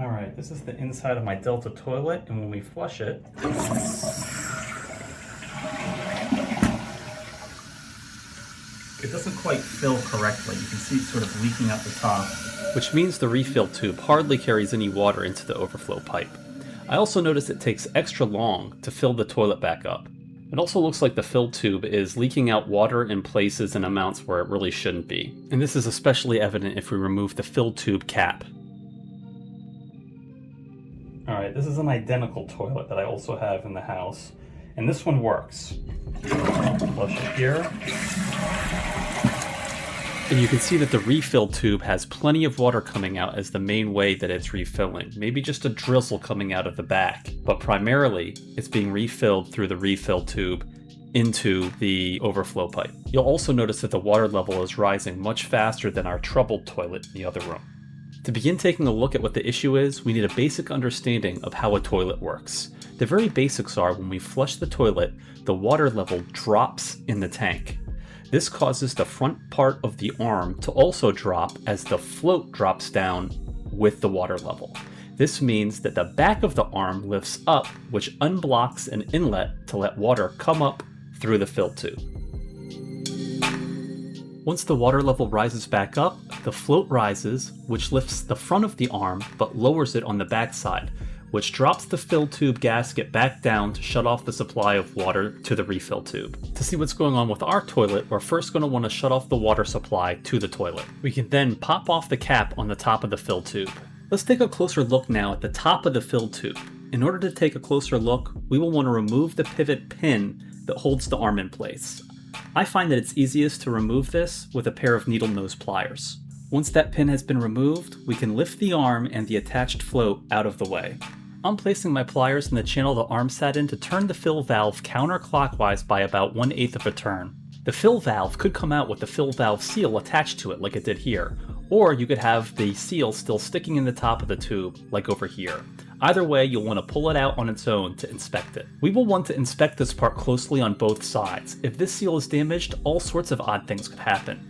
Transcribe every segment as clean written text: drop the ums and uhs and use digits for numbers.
All right, this is the inside of my Delta toilet, and when we flush it, it doesn't quite fill correctly. You can see it's sort of leaking out the top, which means the refill tube hardly carries any water into the overflow pipe. I also notice it takes extra long to fill the toilet back up. It also looks like the fill tube is leaking out water in places and amounts where it really shouldn't be. And this is especially evident if we remove the fill tube cap. Alright, this is an identical toilet that I also have in the house, and this one works. Flush it here. And you can see that the refill tube has plenty of water coming out as the main way that it's refilling. Maybe just a drizzle coming out of the back, but primarily it's being refilled through the refill tube into the overflow pipe. You'll also notice that the water level is rising much faster than our troubled toilet in the other room. To begin taking a look at what the issue is, we need a basic understanding of how a toilet works. The very basics are when we flush the toilet, the water level drops in the tank. This causes the front part of the arm to also drop as the float drops down with the water level. This means that the back of the arm lifts up, which unblocks an inlet to let water come up through the fill tube. Once the water level rises back up, the float rises, which lifts the front of the arm but lowers it on the back side, which drops the fill tube gasket back down to shut off the supply of water to the refill tube. To see what's going on with our toilet, we're first going to want to shut off the water supply to the toilet. We can then pop off the cap on the top of the fill tube. Let's take a closer look now at the top of the fill tube. In order to take a closer look, we will want to remove the pivot pin that holds the arm in place. I find that it's easiest to remove this with a pair of needle nose pliers. Once that pin has been removed, we can lift the arm and the attached float out of the way. I'm placing my pliers in the channel the arm sat in to turn the fill valve counterclockwise by about 1/8 of a turn. The fill valve could come out with the fill valve seal attached to it like it did here, or you could have the seal still sticking in the top of the tube like over here. Either way, you'll want to pull it out on its own to inspect it. We will want to inspect this part closely on both sides. If this seal is damaged, all sorts of odd things could happen.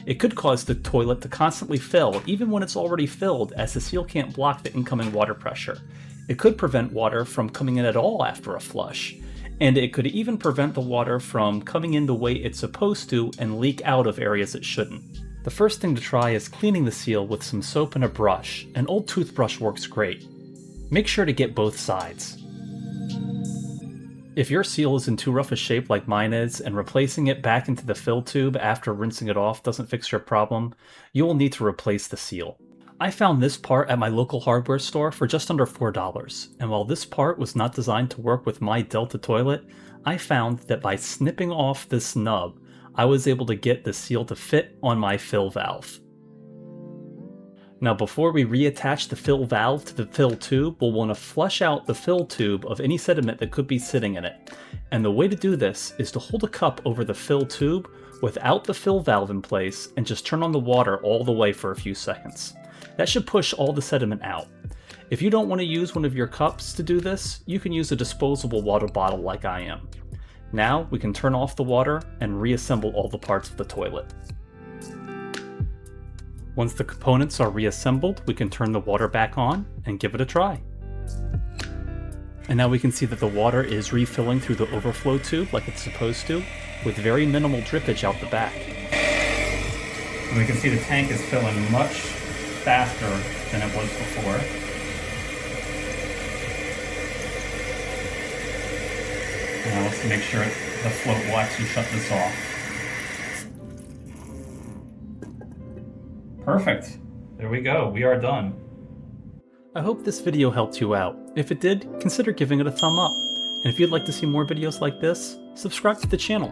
It could cause the toilet to constantly fill, even when it's already filled, as the seal can't block the incoming water pressure. It could prevent water from coming in at all after a flush. And it could even prevent the water from coming in the way it's supposed to and leak out of areas it shouldn't. The first thing to try is cleaning the seal with some soap and a brush. An old toothbrush works great. Make sure to get both sides. If your seal is in too rough a shape like mine is, and replacing it back into the fill tube after rinsing it off doesn't fix your problem, you will need to replace the seal. I found this part at my local hardware store for just under $4, and while this part was not designed to work with my Delta toilet, I found that by snipping off this nub, I was able to get the seal to fit on my fill valve. Now before we reattach the fill valve to the fill tube, we'll want to flush out the fill tube of any sediment that could be sitting in it. And the way to do this is to hold a cup over the fill tube without the fill valve in place and just turn on the water all the way for a few seconds. That should push all the sediment out. If you don't want to use one of your cups to do this, you can use a disposable water bottle like I am. Now we can turn off the water and reassemble all the parts of the toilet. Once the components are reassembled, we can turn the water back on and give it a try. And now we can see that the water is refilling through the overflow tube like it's supposed to, with very minimal drippage out the back. And we can see the tank is filling much faster than it was before. Now let's make sure the float will actually shut this off. Perfect. There we go. We are done. I hope this video helped you out. If it did, consider giving it a thumb up. And if you'd like to see more videos like this, subscribe to the channel.